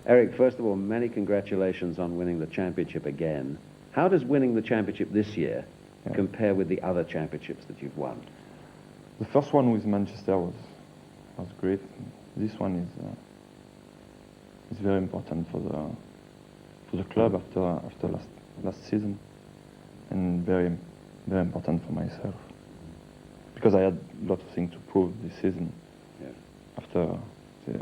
Eric, first of all, many congratulations on winning the championship again. How does winning the championship this year compare with the other championships that you've won? The first one with Manchester was great. This one is very important for the club after last season, and very important for myself, because I had a lot of things to prove this season after the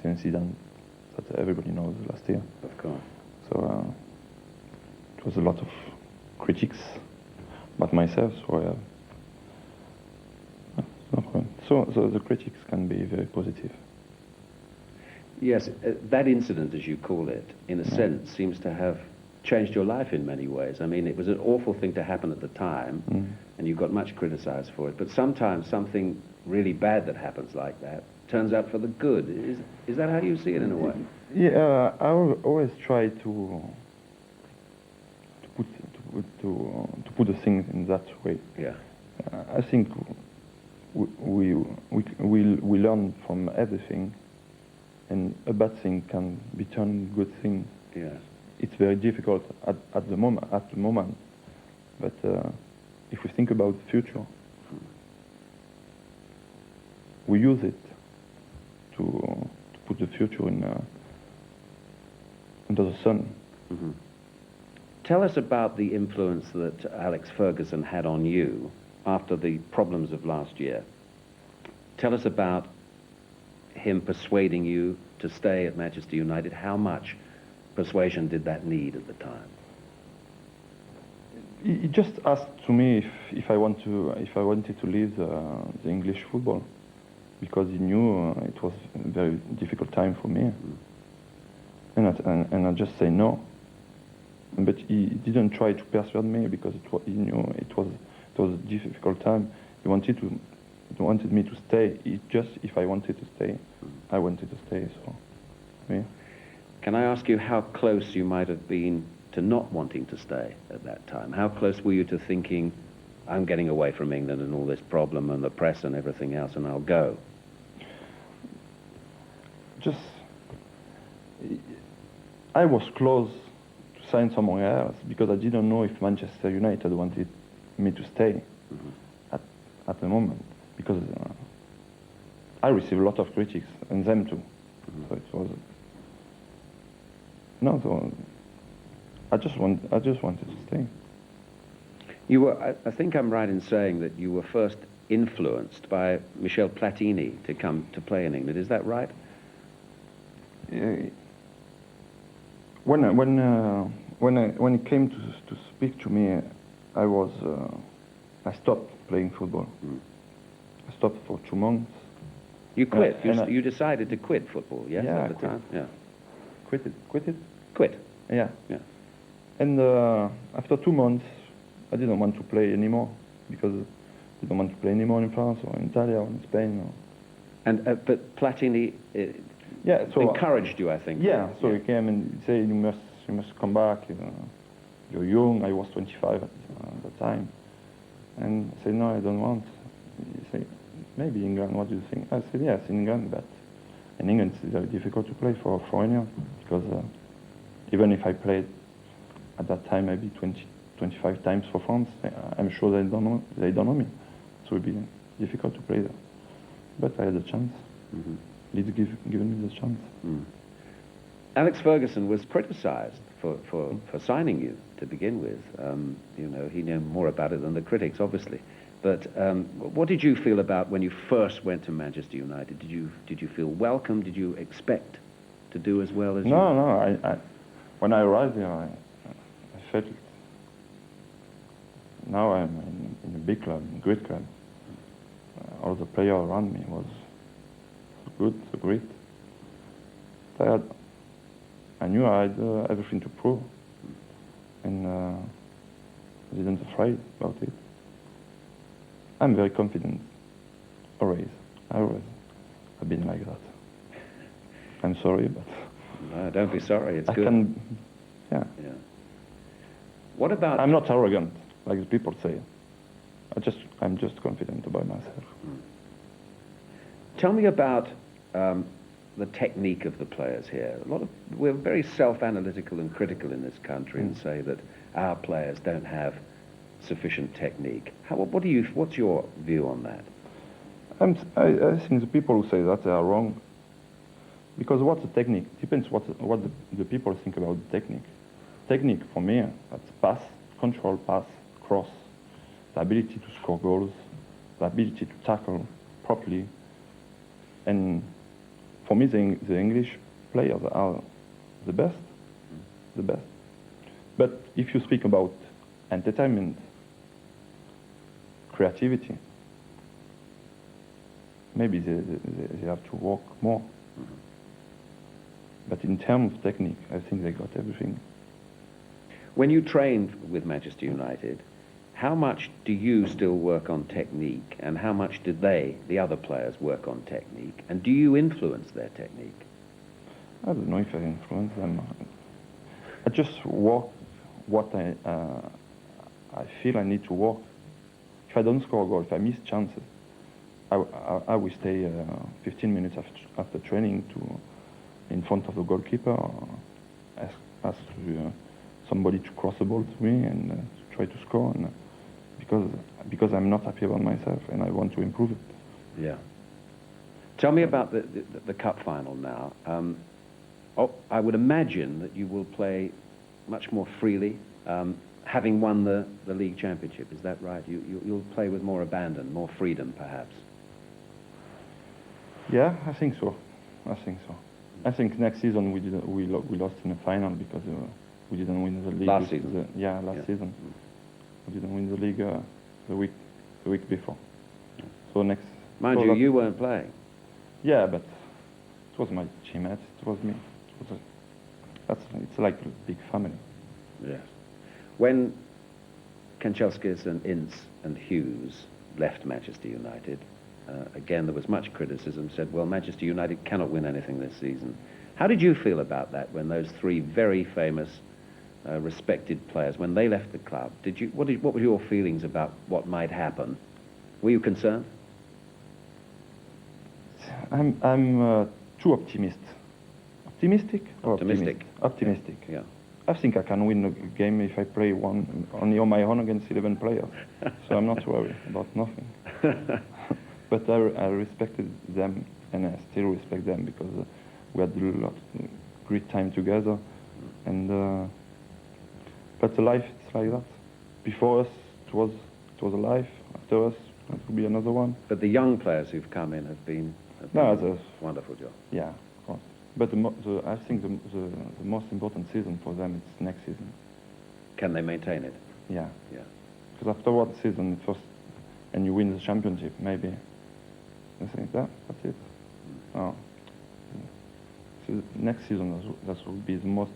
incident that everybody knows last year. Of course. So it was a lot of critics about myself, so the critics can be very positive. Yes, that incident, as you call it, in a sense, seems to have changed your life in many ways. I mean, it was an awful thing to happen at the time, and you got much criticized for it, but sometimes something really bad that happens like that turns out for the good. Is that how you see it in a way? Yeah, I always try to put the things in that way. Yeah. I think we learn from everything, and a bad thing can be turned good thing. Yes. It's very difficult at the moment, but if we think about the future, we use it to put the future under the sun. Mm-hmm. Tell us about the influence that Alex Ferguson had on you after the problems of last year. Tell us about him persuading you to stay at Manchester United. How much persuasion did that need at the time? He just asked to me if I wanted to leave the English football, because he knew it was a very difficult time for me, and I just say no. But he didn't try to persuade me, because he knew it was a difficult time. He wanted me to stay. If I wanted to stay, I wanted to stay. So, yeah. Can I ask you how close you might have been to not wanting to stay at that time? How close were you to thinking, I'm getting away from England and all this problem and the press and everything else, and I'll go? I was close to sign somewhere else, because I didn't know if Manchester United wanted me to stay at the moment, because I received a lot of critics, and them too. So it was so I just wanted to stay. You were, I think I'm right in saying that you were first influenced by Michel Platini to come to play in England. Is that right? When he came to speak to me, I stopped playing football. I stopped for 2 months. You quit. You decided to quit football, yes, yeah, at the time? Yeah. Quit it? Quit. Yeah. Yeah. And after 2 months, I didn't want to play anymore, because I didn't want to play anymore in France or in Italy or in Spain. And but Platini encouraged you, I think. Yeah. So he came and said, you must come back. You're young. I was 25 at the time, and I said, no, I don't want. He said, maybe England. What do you think? I said, yes, England, but in England it's very difficult to play for foreigner, because even if I played at that time maybe 25 times for France, I'm sure they don't know me. So it would be difficult to play there. But I had a chance. Leeds given me the chance. Alex Ferguson was criticised for signing you to begin with. He knew more about it than the critics, obviously. But what did you feel about when you first went to Manchester United? Did you feel welcome? Did you expect to do as well as you? No. When I arrived there, I felt it. Now I'm in a big club, a great club. All the players around me was good, so great. I knew I had everything to prove, and I didn't afraid about it. I'm very confident, always. I've been like that. I'm sorry, but... No, don't be sorry, it's good. Yeah. What about... I'm not arrogant, like the people say. I'm just confident about myself. Tell me about the technique of the players here. We're very self-analytical and critical in this country and say that our players don't have sufficient technique. What's your view on that? I think the people who say that they are wrong. Because what's the technique? Depends what the people think about the technique. Technique for me, that's pass, control, pass, cross, the ability to score goals, the ability to tackle properly. And for me, the English players are the best. But if you speak about entertainment, creativity, maybe they have to work more. But in terms of technique, I think they got everything. When you trained with Manchester United, how much do you still work on technique, and how much did the other players, work on technique? And do you influence their technique? I don't know if I influence them. I just work what I feel I need to work. If I don't score a goal, if I miss chances, I will stay 15 minutes after training in front of the goalkeeper, ask somebody to cross the ball to me and to try to score, and because I'm not happy about myself and I want to improve it. Yeah. Tell me about the cup final now. I would imagine that you will play much more freely, having won the league championship. Is that right? You'll play with more abandon, more freedom, perhaps. Yeah, I think so. I think next season we lost in the final because we didn't win the league. Last season. Last season. We didn't win the league the week before. So next. Mind you, you weren't playing. Yeah, but it was my teammates. It was me. It's like a big family. Yes. When Kanchelskis and Ince and Hughes left Manchester United, again, there was much criticism, said, well, Manchester United cannot win anything this season. How did you feel about that when those three very famous, respected players, when they left the club? What were your feelings about what might happen? Were you concerned? I'm too optimistic. Optimistic or Optimistic. Optimistic. Yeah. I think I can win a game if I play only on my own against 11 players. So I'm not worried about nothing. But I respected them, and I still respect them because we had a lot of great time together. And but the life is like that. Before us, it was a life. After us, it will be another one. But the young players who've come in have been a wonderful job. Yeah, of course. But I think the most important season for them is next season. Can they maintain it? Yeah. Yeah. Because after one season, and you win the championship, maybe I think that's it. Oh. So next season, that will be the most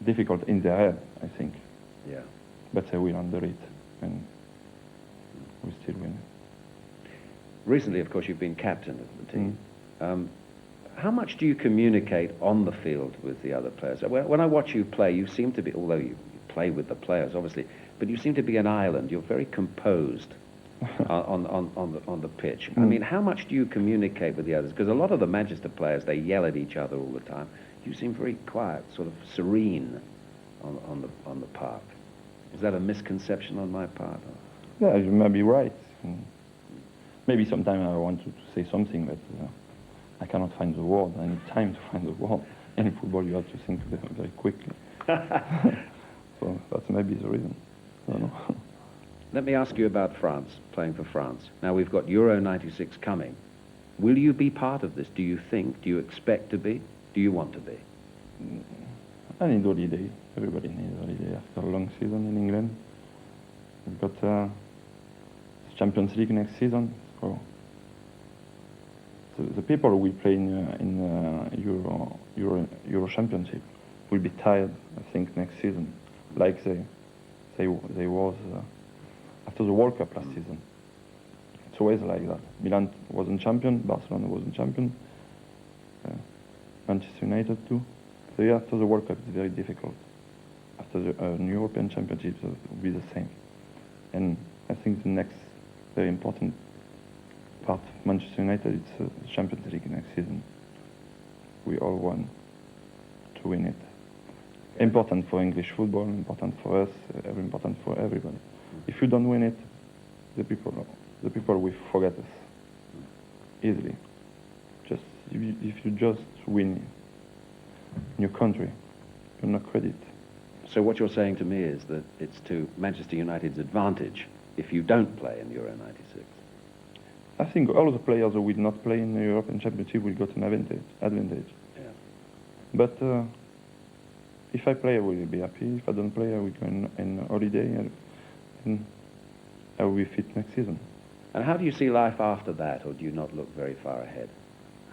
difficult in their head, I think. Yeah. But they will under it, and we still win. Recently, of course, you've been captain of the team. How much do you communicate on the field with the other players? When I watch you play, you seem to be, although you play with the players, obviously, but you seem to be an island. You're very composed on the pitch. I mean, how much do you communicate with the others? Because a lot of the Manchester players, they yell at each other all the time. You seem very quiet, sort of serene on the park. Is that a misconception on my part? Yeah, you may be right. Maybe sometimes I want to say something, but I cannot find the word. I need time to find the word. In football, you have to think very quickly. So that's maybe the reason. I don't know. Let me ask you about France, playing for France. Now, we've got Euro 96 coming. Will you be part of this? Do you think? Do you expect to be? Do you want to be? I need holiday. Everybody needs holiday after a long season in England. We've got Champions League next season. So the people who will play in Euro Championship will be tired, I think, next season, like they was after the World Cup last season. It's always like that. Milan wasn't champion, Barcelona wasn't champion, Manchester United too. So yeah, after the World Cup, it's very difficult. After the European Championships, it will be the same. And I think the next very important part of Manchester United is the Champions League next season. we all want to win it. Important for English football, important for us, important for everybody. If you don't win it, the people will forget us easily. Just if you just win in your country, you're not credit. So what you're saying to me is that it's to Manchester United's advantage if you don't play in Euro 96. I think all the players who will not play in the European Championship will get an advantage. Yeah. But if I play, I will be happy. If I don't play, I will go on holiday and I will be fit next season. And how do you see life after that, or do you not look very far ahead?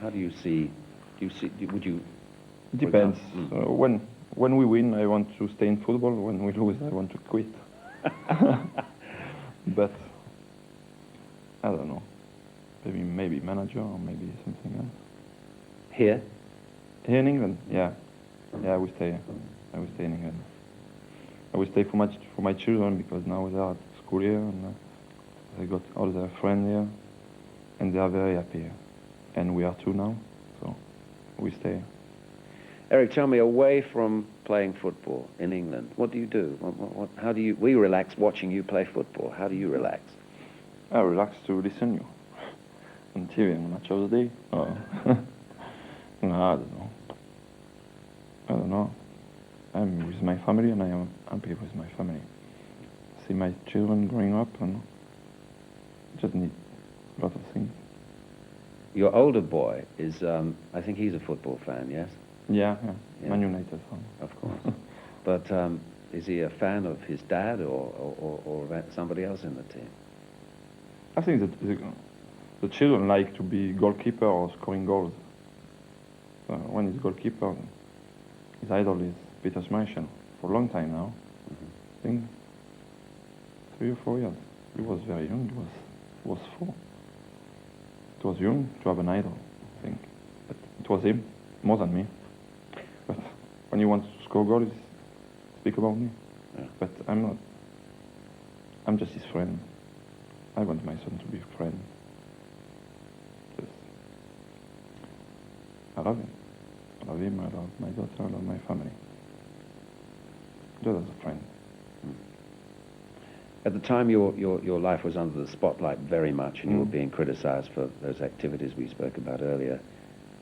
How do you see, would you... Depends. When we win, I want to stay in football. When we lose, I want to quit. But I don't know. Maybe manager or maybe something else. Here? Here in England, yeah. Yeah, I will stay. I will stay in England. I will stay for my children because now they are at school here and they got all their friends here and they are very happy here. And we are too now, so we stay. Eric, tell me, away from playing football in England, what do you do? How do you... We relax watching you play football. How do you relax? I relax to listen you on TV on Match of the Day. No, I don't know. I don't know. I'm with my family and I am happy with my family. See my children growing up and just need a lot of things. Your older boy is, I think he's a football fan, yes? Yeah. Yeah. Man United fan. Of course. But is he a fan of his dad or somebody else in the team? I think that the children like to be goalkeeper or scoring goals. When he's goalkeeper, his idol is Peter Schmeichel for a long time now. I think 3 or 4 years. He was very young. He was 4. It was young to have an idol, I think. But it was him, more than me. But when he wants to score goals, speak about me. Yeah. But I'm not. I'm just his friend. I want my son to be a friend. Just, I love him. I love him, I love my daughter, I love my family. Just as a friend. At the time, your life was under the spotlight very much, and you were being criticized for those activities we spoke about earlier.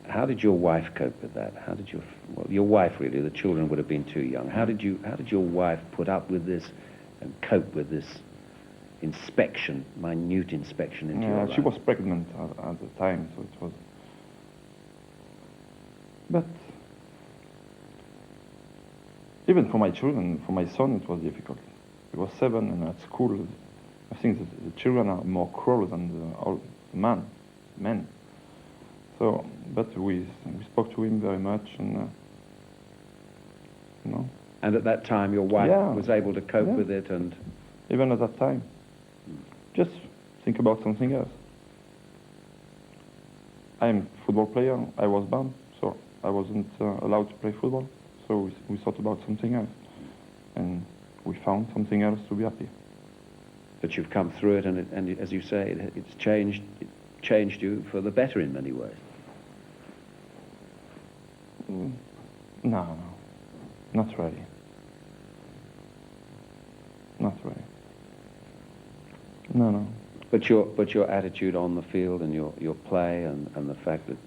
How did your wife cope with that? How did your wife really? The children would have been too young. How did your wife put up with this and cope with this inspection, minute inspection into your life? She was pregnant at the time, so it was. But even for my children, for my son, it was difficult. He was 7, and at school, I think that the children are more cruel than the men. So, but we spoke to him very much, and you know. And at that time, your wife was able to cope with it, and even at that time, just think about something else. I'm a football player. I was banned, so I wasn't allowed to play football. So we thought about something else, and we found something else to be happy. But you've come through it, and as you say, it's changed you for the better in many ways. No, not really. Not really. No. But your attitude on the field and your play and the fact that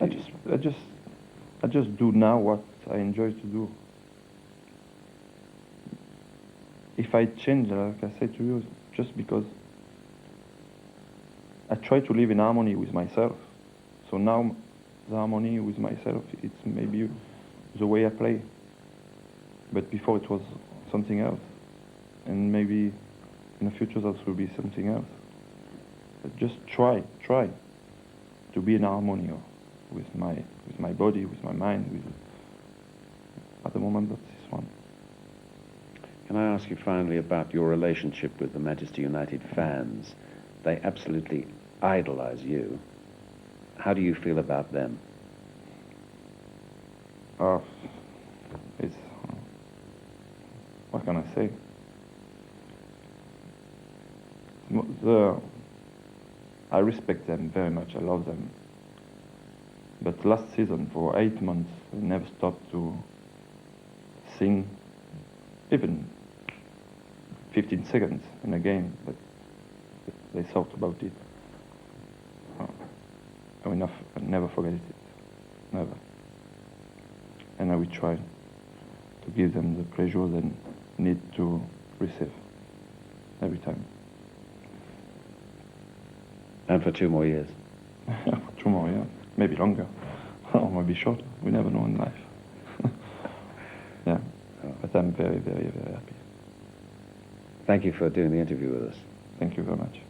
I just do now what I enjoy to do. If I change, like I said to you, just because I try to live in harmony with myself. So now the harmony with myself, it's maybe the way I play. But before it was something else. And maybe in the future that will be something else. But just try to be in harmony with my body, with my mind. At the moment, that's this one. Can I ask you finally about your relationship with the Manchester United fans? They absolutely idolize you. How do you feel about them? It's what can I say? I respect them very much. I love them. But last season, for 8 months, we never stopped to sing, even 15 seconds in a game, but they thought about it. I will never forget it, never. And I will try to give them the pleasure they need to receive every time. And for 2 more years. 2 more, yeah. Maybe longer, or maybe shorter. We never know in life. Yeah, but I'm very, very, very happy. Thank you for doing the interview with us. Thank you very much.